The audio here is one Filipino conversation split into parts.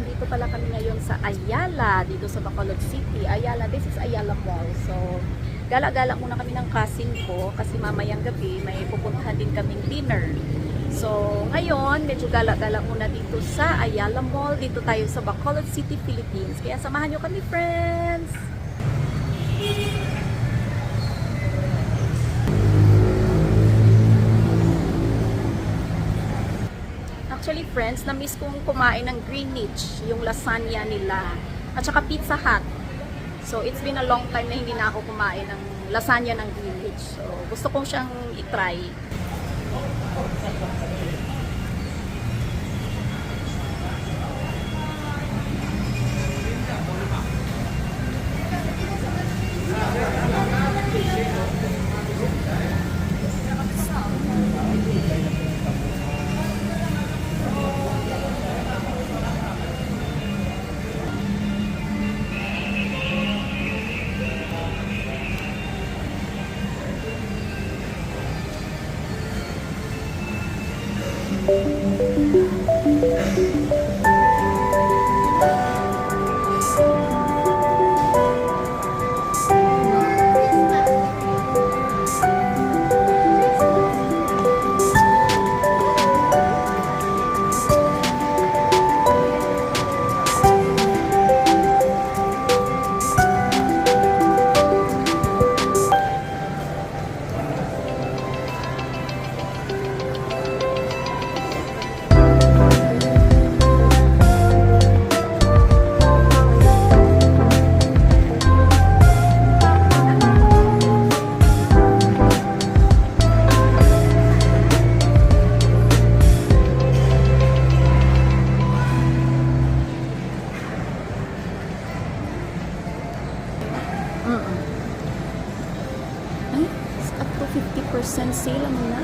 andito pala kami ngayon sa Ayala, dito sa Bacolod City. Ayala, this is Ayala Mall. So, gala-gala muna kami ng cousin ko kasi mamayang gabi may pupuntahan din kaming dinner. So, ngayon, medyo gala-gala muna dito sa Ayala Mall. Dito tayo sa Bacolod City, Philippines. Kaya samahan nyo kami, friends! Actually, friends, na-miss kong kumain ng Greenwich, yung lasagna nila, at saka Pizza Hut. So, it's been a long time na hindi na ako kumain ng lasagna ng Greenwich. So, gusto kong siyang itry. Ay, up to 50% sale ano na?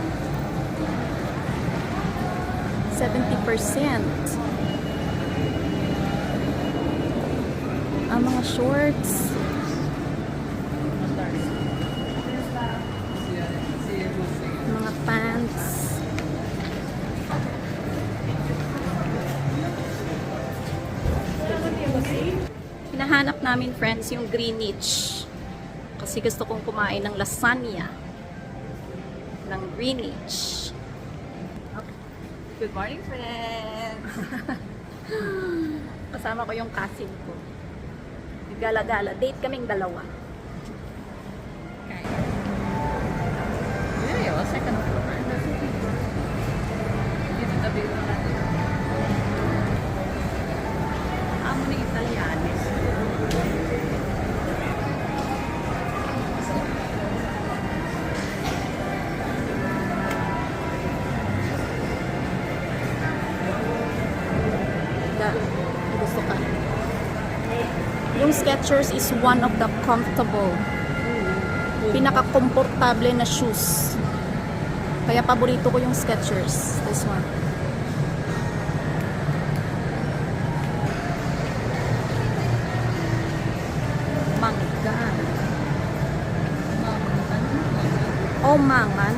70%. Ang mga shorts. Mga pants. Hinahanap namin, friends, yung Greenwich. Kasi gusto kong kumain ng lasagna ng Greenwich. Okay. Good morning, friends! Kasama ko yung cousin ko. Gala-gala. Date kaming dalawa. Okay. Yeah, second floor. Dito tabi ko natin. Amo na Italianis. Gusto ka. Yung Skechers is one of the comfortable, pinaka-komportable na shoes. Kaya paborito ko yung Skechers. This one. Mangga. O mangan.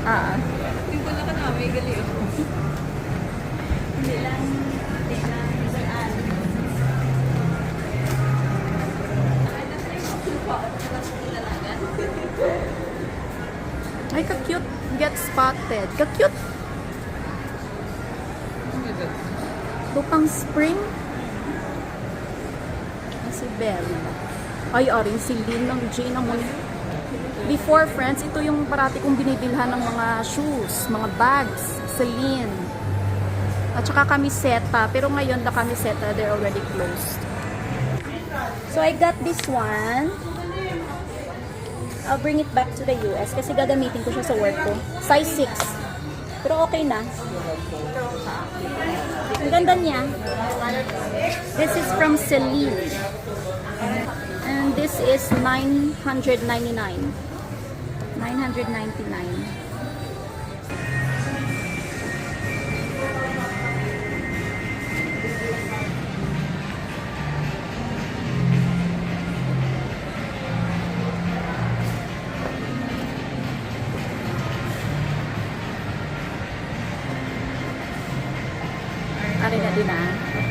Hindi ko lang ka may gali. Hindi lang saan. Ay, ka-cute. Get spotted. Ka-cute. Lupang spring. Si Belle. Ay, orin si Lynn ng Jane ang before, friends, ito yung parati kong binibilhan ng mga shoes, mga bags, Celine. At saka kamiseta. Pero ngayon, the kamiseta, they're already closed. So, I got this one. I'll bring it back to the US kasi gagamitin ko siya sa work ko. Size 6. Pero okay na. Ang ganda niya. This is from Celine. And this is $999.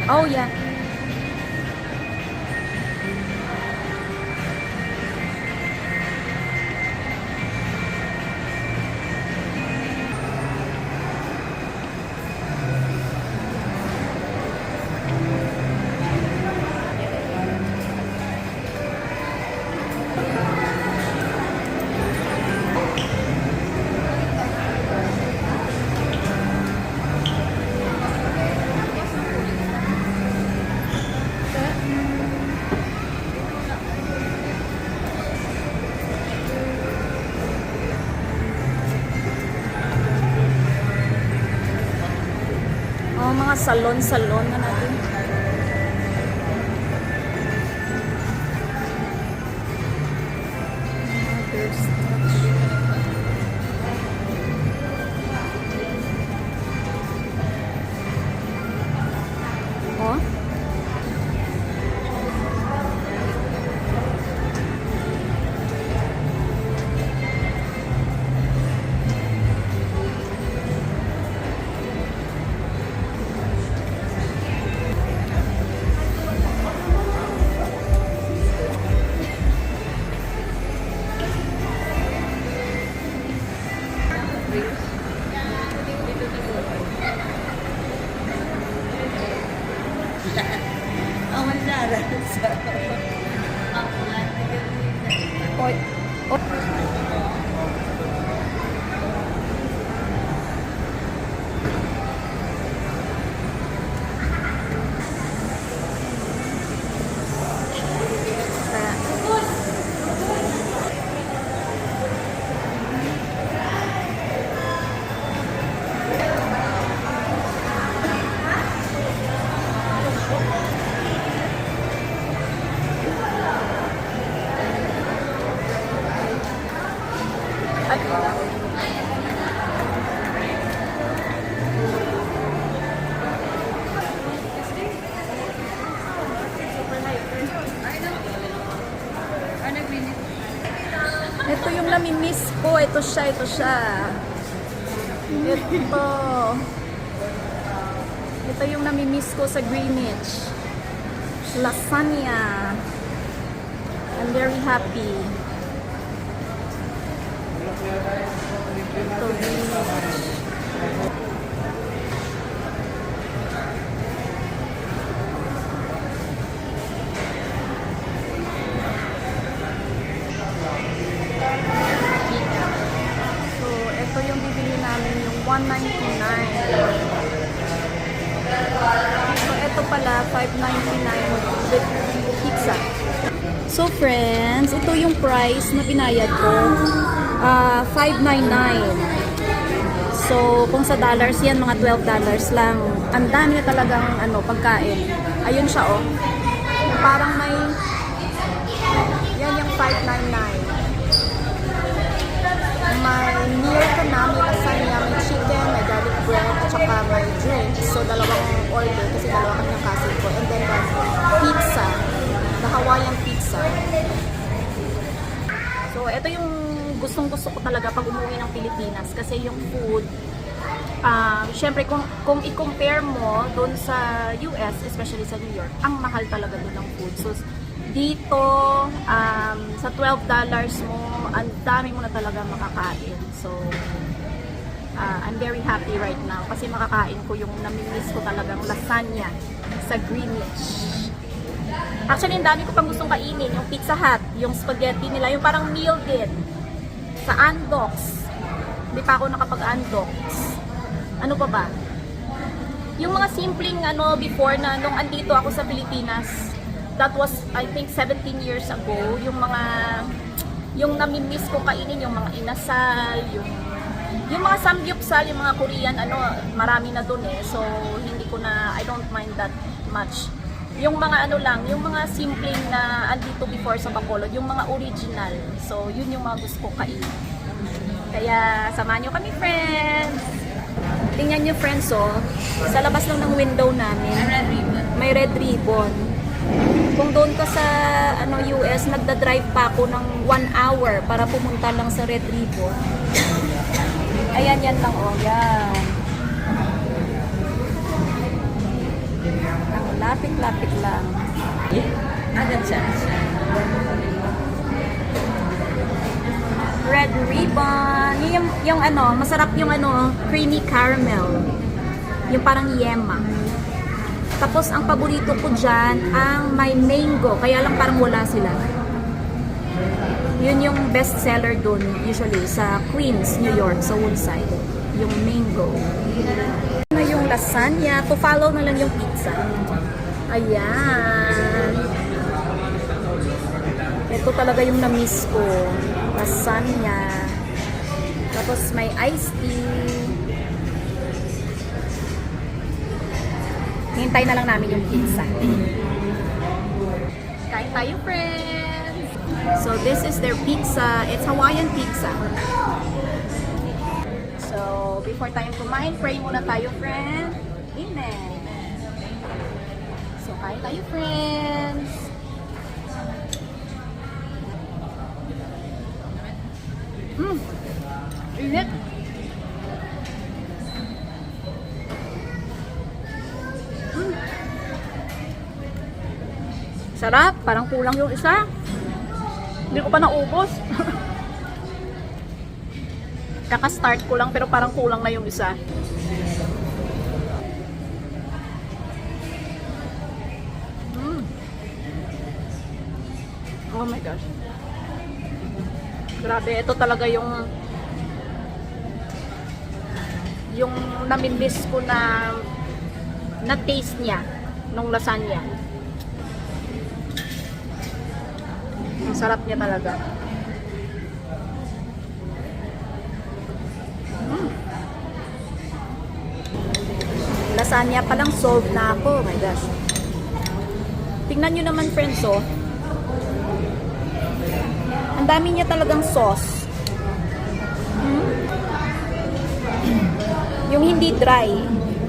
Oh, yeah. Oh, mga salon-salon na natin. Oh. Ang mandara. Oy. Oh. Ito yung nami-miss ko. Ito siya, ito siya. Ito. Ito yung nami-miss ko sa Greenwich. Lasagna. I'm very happy. Ito, Greenwich. Ito yung bibili namin, yung 199. So, ito pala, 599 with pizza. So, friends, ito yung price na binayad ko. 599. So, kung sa dollars yan, mga $12 lang. Ang dami na talagang pagkain. Ayun siya, oh. Parang may... Yan yung 599. May meal ka na, may lasagna, may chicken, may garlic bread, at saka may drink. So, dalawang order kasi dalawa kami ng cousin ko. And then the pizza, the Hawaiian pizza. So, ito yung gustong-gusto ko talaga pag umuwi ng Pilipinas kasi yung food, syempre kung i-compare mo doon sa US, especially sa New York, ang mahal talaga doon ng food. So, dito, sa $12 mo, ang dami mo na talaga makakain. So, I'm very happy right now kasi makakain ko yung namimiss ko talagang lasagna sa Greenwich. Actually, ang dami ko pang gustong kainin. Yung Pizza Hut, yung spaghetti nila, yung parang meal din. Sa Andox. Hindi pa ako nakapag-Andox. Ano pa ba? Yung mga simpleng before na nung andito ako sa Pilipinas, that was, I think, 17 years ago. Yung namimiss ko kainin, yung mga inasal, yung mga samgyupsal, yung mga Korean, marami na dun eh. So, hindi ko na, I don't mind that much. Yung mga yung mga simpleng na andito before sa Bacolod, yung mga original. So, yun yung mga gusto ko kainin. Kaya, samahan nyo kami, friends! Tingnan nyo, friends, oh. Sa labas lang ng window namin, may red ribbon. Kung doon ka sa US, nagda-drive pa ako ng 1 hour para pumunta lang sa red ribbon. Ayan, yan lang, oh. Yan. Ang lapit-lapit lang. Agad siya. Red ribbon. Yung ano, masarap yung ano, creamy caramel. Yung parang yema. Tapos ang paborito ko dyan, ang may mango. Kaya lang parang wala sila. Yun yung best seller dun, usually, sa Queens, New York, sa Woodside. Yung mango. Ano yung lasagna? To follow na lang yung pizza. Ayan. Ito talaga yung na-miss ko. Lasagna. Tapos may iced tea. Hintay na lang namin yung pizza. Kain tayo, friends! So, this is their pizza. It's Hawaiian pizza. So, before tayong kumain, pray muna tayo, friend. Amen. So, kain tayo, friends. Init. Sarap. Parang kulang yung isa. Hindi ko pa naubos. Kaka-start ko lang pero parang kulang na yung isa. Oh my gosh. Grabe, ito talaga yung namimiss ko na taste niya nung lasagna. Ang sarap niya talaga. Lasagna pa lang solved na ako. Oh my gosh. Tingnan nyo naman, friends, oh. Ang dami niya talagang sauce. Yung hindi dry.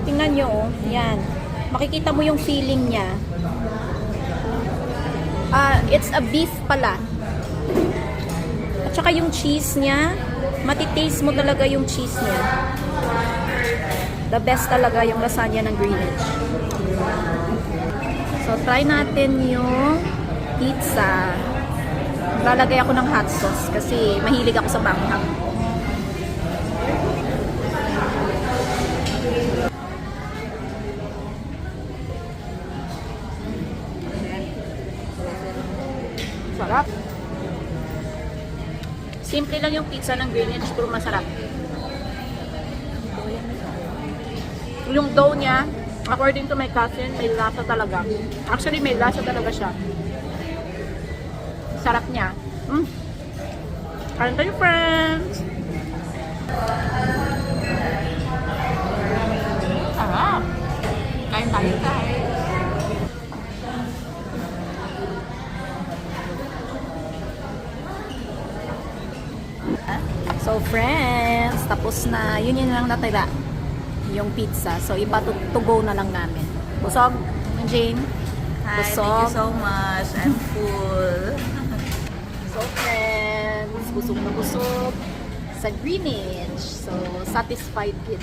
Tingnan nyo, oh. Yan. Makikita mo yung feeling niya. It's a beef pala. At saka yung cheese niya, matitaste mo talaga yung cheese niya. The best talaga yung lasagna ng Greenwich. So, try natin yung pizza. Lalagay ako ng hot sauce kasi mahilig ako sa banghang. Sarap. Simple lang yung pizza ng Greenwich, pero masarap. Yung dough niya, according to my cousin, may lasa talaga. Actually, may lasa talaga siya. Sarap niya. Kain tayo, friends! Sarap! Kain tayo, guys! So, friends, tapos na. Yun lang natira. Yung pizza. So, iba to go na lang namin. Busog, Jane? Hi, Busog. thank you so much. I'm full. So, friends, busog na busog sa Greenwich. So, satisfied din.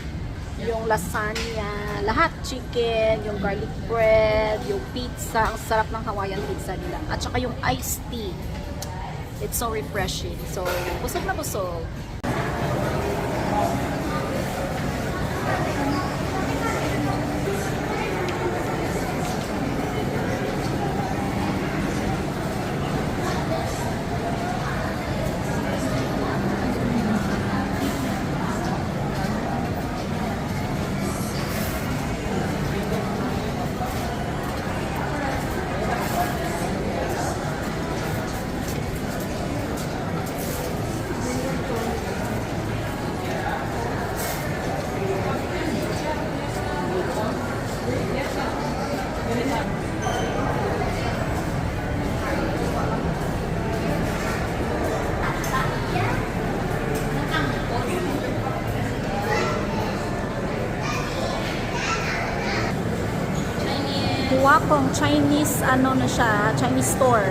Yung lasagna, lahat chicken, yung garlic bread, yung pizza, ang sarap ng Hawaiian pizza nila. At saka yung iced tea. It's so refreshing. So, busog na busog. Huwakong Chinese, ano na siya, Chinese store.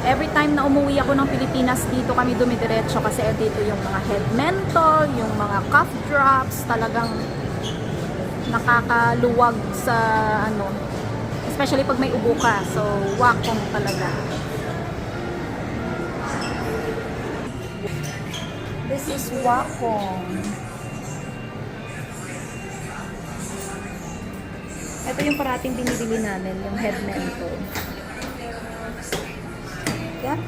Every time na umuwi ako ng Pilipinas, dito kami dumidiretso kasi dito yung mga head mentol, yung mga cough drops, talagang nakakaluwag sa ano, especially pag may ubo ka. So, wakong talaga. This is wakong. Ito yung parating binibili namin, yung head mento. Yeah.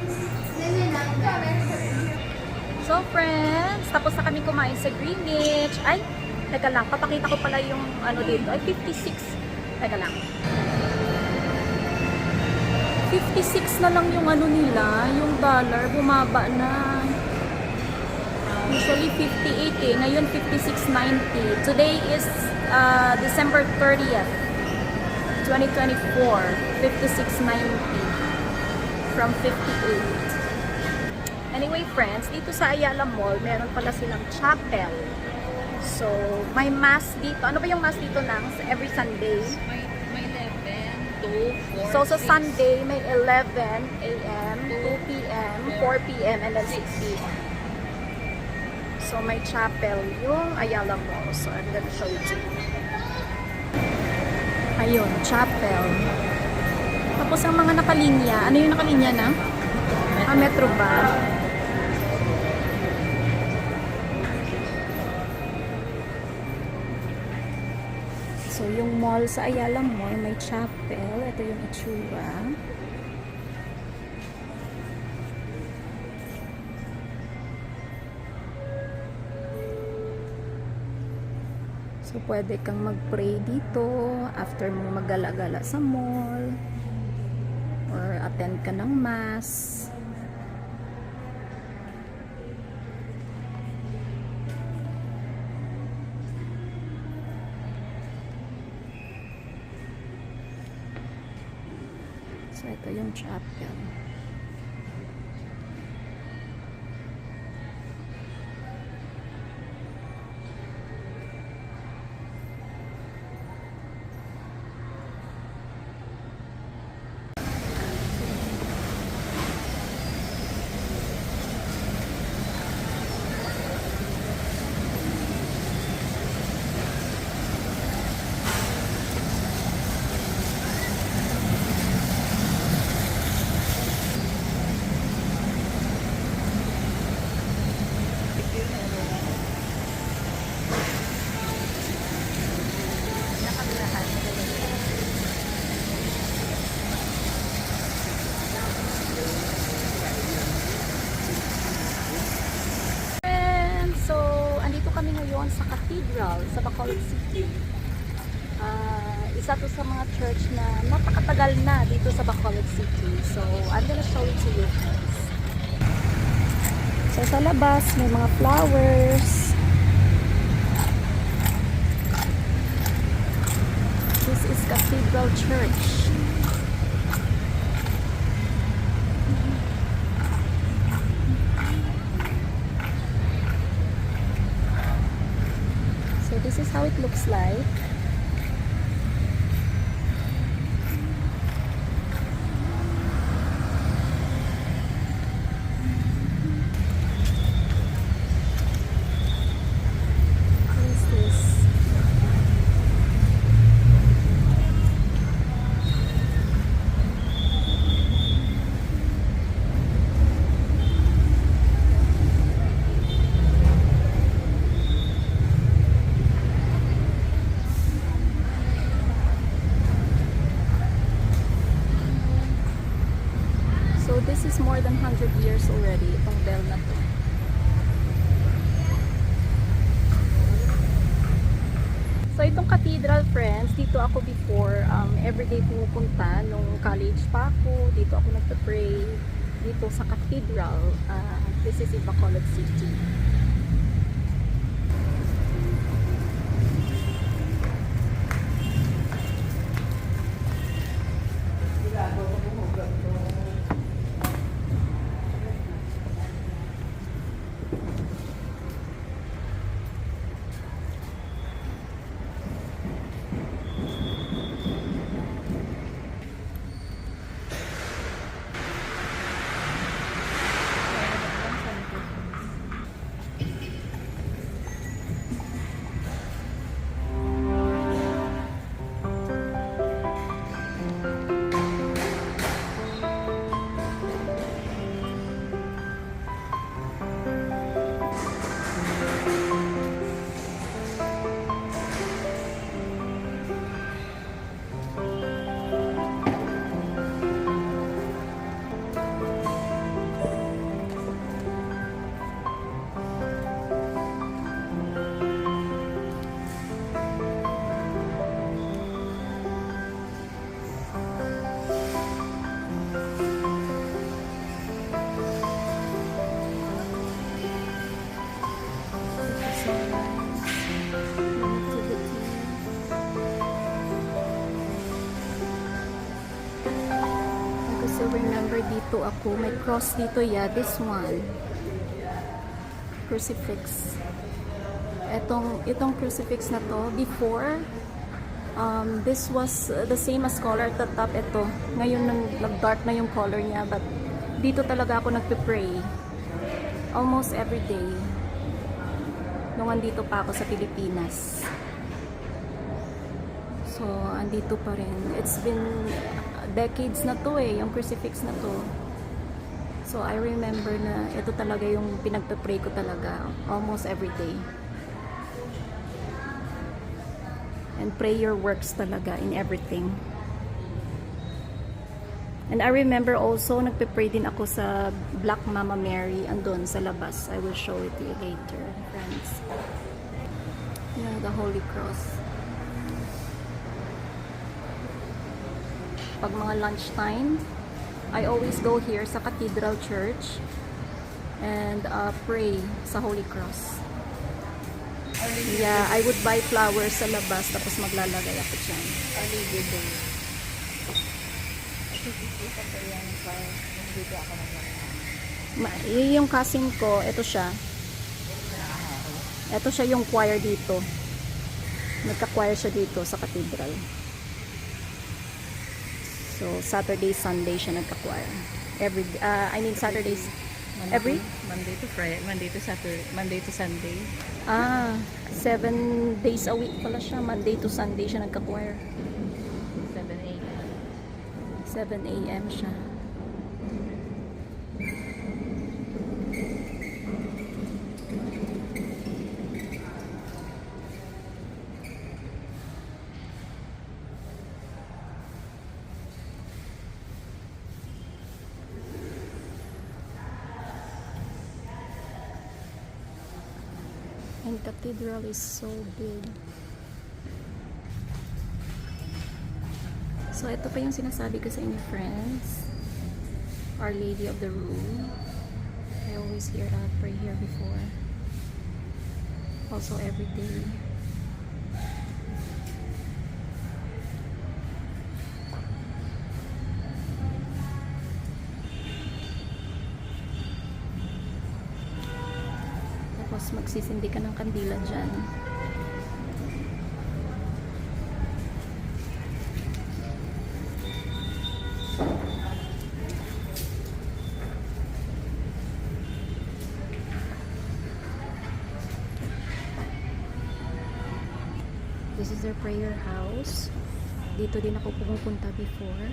So friends, tapos na kami kumain sa Greenwich. Ay, teka lang, papakita ko pala yung ano dito. Ay, 56. Teka lang. 56 na lang yung ano nila, yung dollar, bumaba na. Usually 58 eh, ngayon 56.90. Today is December 30th, 2024, 56.90 from 58. Anyway friends, dito sa Ayala Mall, meron pala silang chapel. So, may mass dito. Ano ba yung mass dito nang? Every Sunday? May 11, 2, 4, So, sa Sunday, may 11 a.m., 2 p.m., 4 p.m., and then 6 p.m. So, may chapel yung Ayala Mall. So, I'm gonna show it to you. Ayun, chapel. Tapos, ang mga nakalinya. Ano yung nakalinya na? Metro ba? So, yung mall sa Ayala Mall, may chapel. Ito yung itsura. So, pwede kang mag-pray dito after mong maggala-gala sa mall or attend ka ng mass. So, ito yung chapel. Sa cathedral sa Bacolod City. Isa to sa mga church na napakatagal na dito sa Bacolod City. So, I'm gonna show it to you guys. So, sa labas, may mga flowers. This is Cathedral Church. So this is how it looks like. What is this? So this is more than 100 years already, itong bell na to. So itong cathedral friends, dito ako before, everyday pumupunta nung college pa ako, dito ako nagpa-pray, dito sa cathedral. This is in Bacolod City. I can still remember dito ako. May cross dito, yeah. This one. Crucifix. Itong crucifix na to, before, this was the same as color at the top. Ito. Ngayon, nag-dark na yung color niya. But, dito talaga ako nagpe-pray. Almost every day. Nung andito pa ako sa Pilipinas. So, andito pa rin. It's been decades na to eh, yung crucifix na to. So, I remember na ito talaga yung pinagpe-pray ko talaga. Almost every day. And prayer works talaga in everything. And I remember also, nagpe-pray din ako sa Black Mama Mary andun sa labas. I will show it to you later, friends. Yeah, the Holy Cross. Pag mga lunchtime, I always go here sa Cathedral Church and pray sa Holy Cross. Yeah, I would buy flowers sa labas tapos maglalagay ako dyan. Holiday day. Nakikita ko yan sa dito ako Yung cousin ko, ito siya. Ito siya yung choir dito. Nagka-choir siya dito sa cathedral. So, Saturday, Sunday siya nagka-choir. Saturdays. Monday to Friday, Monday to Saturday, Monday to Sunday. 7 days a week pala siya. Monday to Sunday siya nagka-choir. 7 a.m. 7 a.m. siya. And cathedral is so big. So, ito pa yung sinasabi ko sa inyo, friends. Our Lady of the Room. I always pray here before. Also every day. Tapos magsisindi ka ng kandila dyan. This is their prayer house. Dito din ako pumupunta before.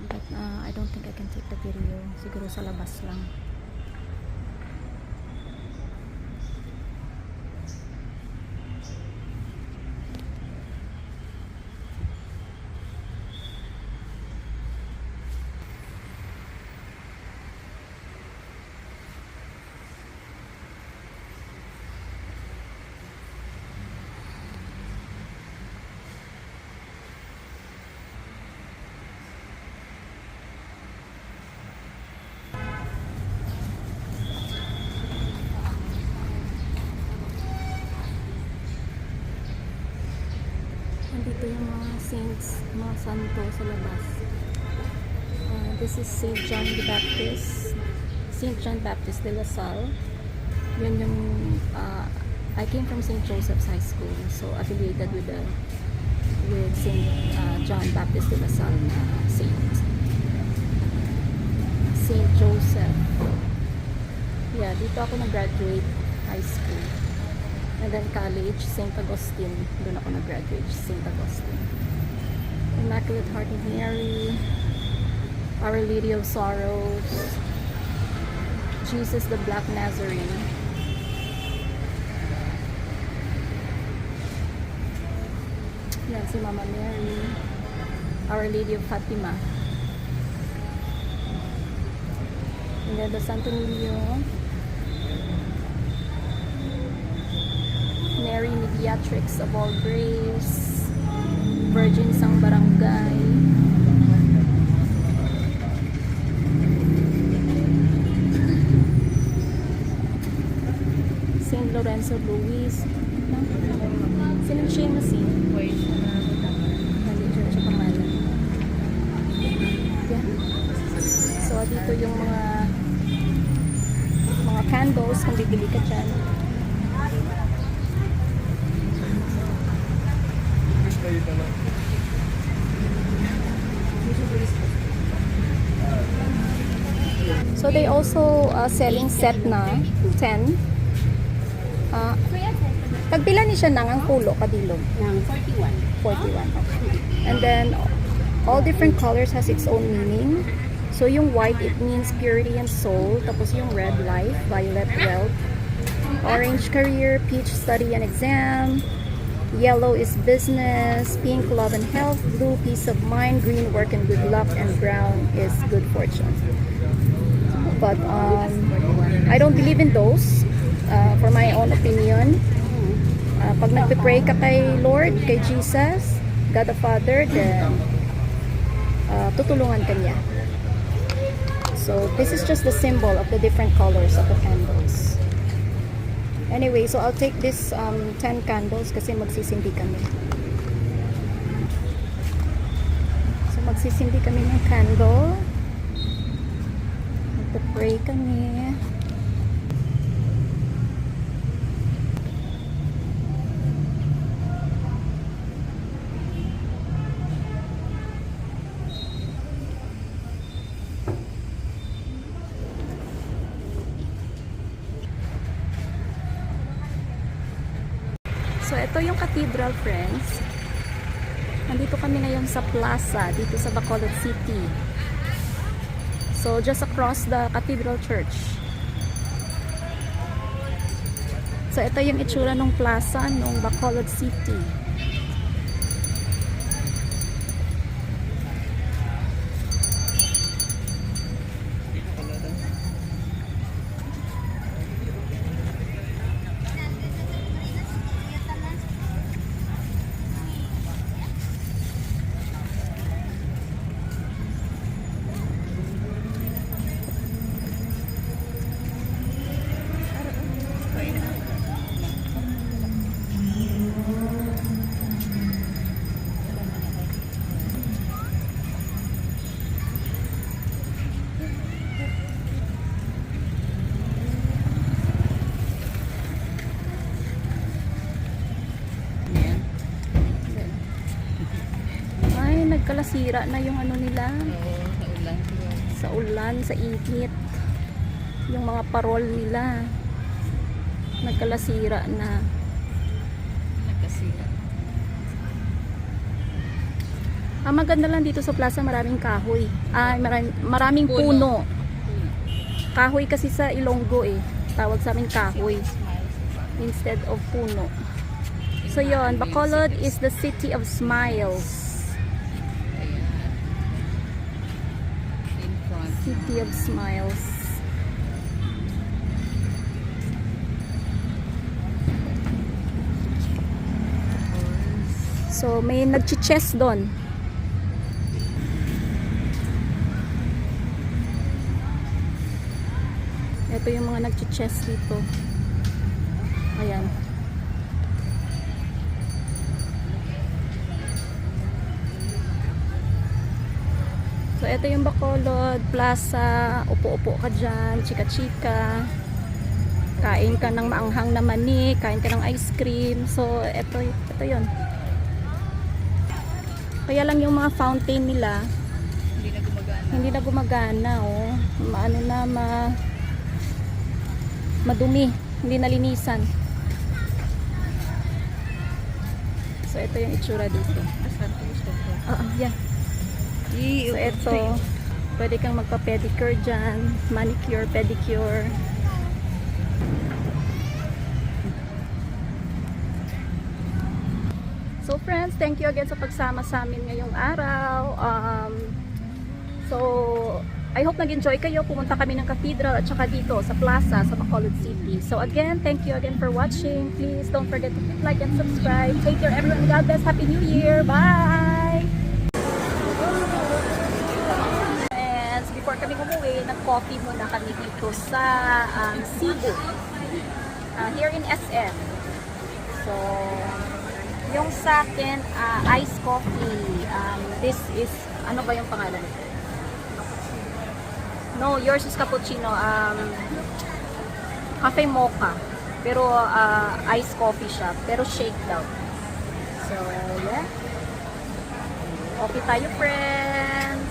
But I don't think I can take the video. Siguro sa labas lang. Dito yung mga saints, mga santo sa labas. This is St. John the Baptist. St. John Baptist de La Salle. Yun yung, I came from St. Joseph's High School. So, affiliated with St. John Baptist de La Salle na saint. St. Joseph. Yeah, dito ako nag-graduate high school. And then college, St. Augustine. Doon ako nag-graduate, St. Augustine. Immaculate Heart of Mary, Our Lady of Sorrows, Jesus the Black Nazarene. Yan si Mama Mary, Our Lady of Fatima. And then the Santo Niño, Mary Mediatrix of all grace, Virgin Sang Barangay, Saint Lorenzo Luis, sino siya yung masin? Wait, Nandito siya pangalan. dito yung mga candles kung bibili ka dyan. So they also selling set na 10. Tagpila ni siya nang ang pulo kadilog. Ng 41. 41. Okay. And then all different colors has its own meaning. So yung white, it means purity and soul. Tapos yung red, life. Violet, wealth. Orange, career. Peach, study and exam. Yellow is business. Pink, love and health. Blue, peace of mind. Green, work and good luck. And brown is good fortune. But I don't believe in those. For my own opinion. Pag nagpe-pray ka kay Lord, kay Jesus, God the Father, then tutulungan ka niya. So, this is just the symbol of the different colors of the candles. Anyway, so I'll take this 10 candles kasi magsisindi kami. So, magsisindi kami ng candle. Magpe-pray kami. So, ito yung cathedral, friends. Nandito kami ngayon sa plaza, dito sa Bacolod City. So, just across the cathedral church. So, ito yung itsura ng plaza ng Bacolod City. Nagkalasira na yung ano nila sa ulan, sa init, yung mga parol nila nagkalasira na. Ang maganda lang dito sa plaza, maraming kahoy, maraming puno. Kahoy kasi sa Ilonggo tawag sa amin kahoy instead of puno. So yon, Bacolod is the city of smiles. City of Smiles. So, may nagchi-chess doon. Ito yung mga nagchi-chess dito. Ayan. So, ito yung Bacolod Plaza. Upo-upo ka dyan, chika-chika. Kain ka ng maanghang na mani, kain ka ng ice cream. So, ito yun. Kaya lang yung mga fountain nila, hindi na gumagana, oh. Madumi. Hindi nalinisan. So, ito yung itsura dito. Yeah. So, ito, pwede kang magpa-pedicure dyan, manicure, pedicure. So, friends, thank you again sa pagsama sa amin ngayong araw. So, I hope nag-enjoy kayo. Pumunta kami ng cathedral at saka dito sa plaza sa Bacolod City. So, again, thank you again for watching. Please don't forget to like and subscribe. Take care, everyone. God bless. Happy New Year. Bye! Before kami umuwi, nag-coffee muna kami dito sa Cebu, here in SM. So, yung sa akin, iced coffee. This is, ano ba yung pangalan nito? No, yours is cappuccino. Cafe mocha. Pero iced coffee siya. Pero shake daw. So, yeah. Coffee tayo, friends.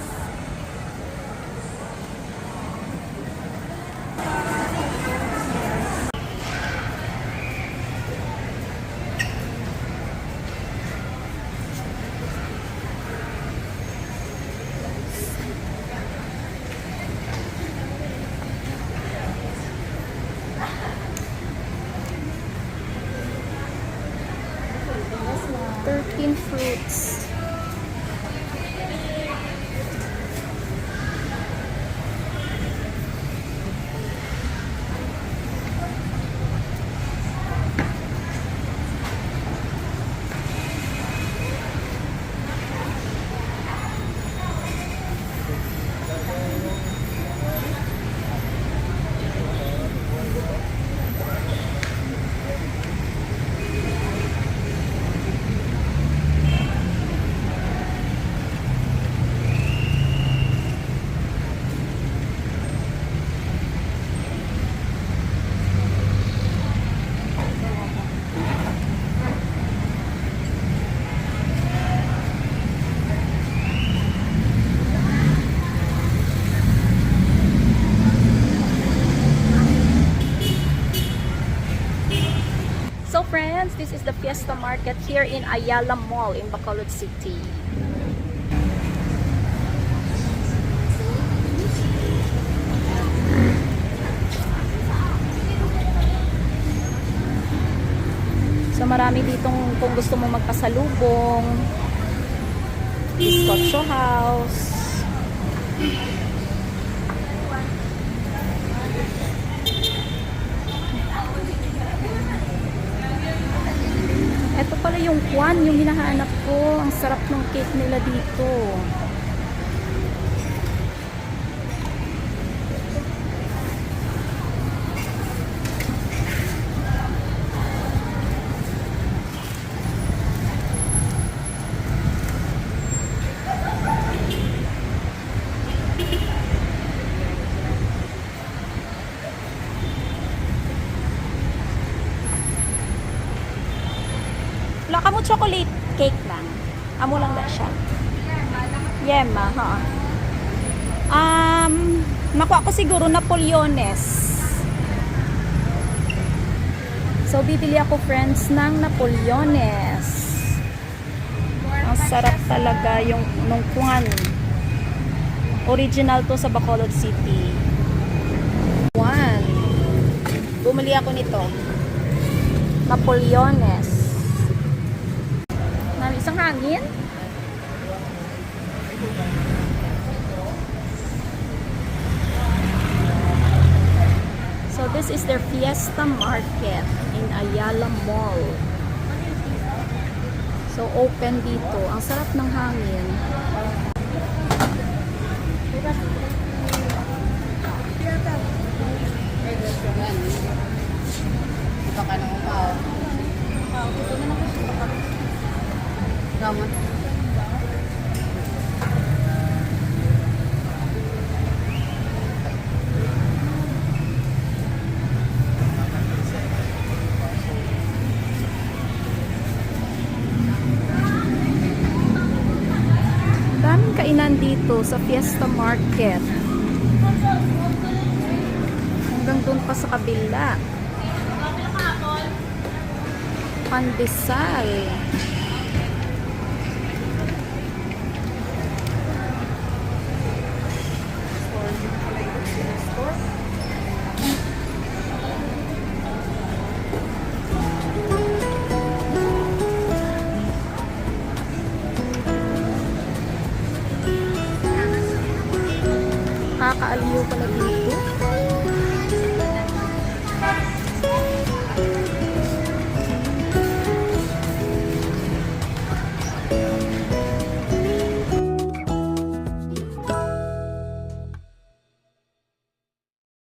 Thirteen fruits. So friends, this is the Fiesta Market here in Ayala Mall in Bacolod City. So marami ditong kung gusto mo magpasalubong. Bizcocho House. Ito pala yung kwan, yung hinahanap ko. Ang sarap ng cake nila dito. Wala ka mo chocolate cake lang. Amo lang na siya. Yema, ha. Nakuha ko siguro Napoleones. So, bibili ako, friends, ng Napoleones. Ang sarap talaga yung nung kuwan. Original to sa Bacolod City. One. Bumili ako nito. Napoleones. Isang hangin. So this is their Fiesta Market in Ayala Mall. So open dito. Ang sarap ng hangin. Baka nang umaw. Gamot. Daming kainan dito sa Fiesta Market. Hanggang doon pa sa kabila. Pandesal. Nakakaaliw pala dito.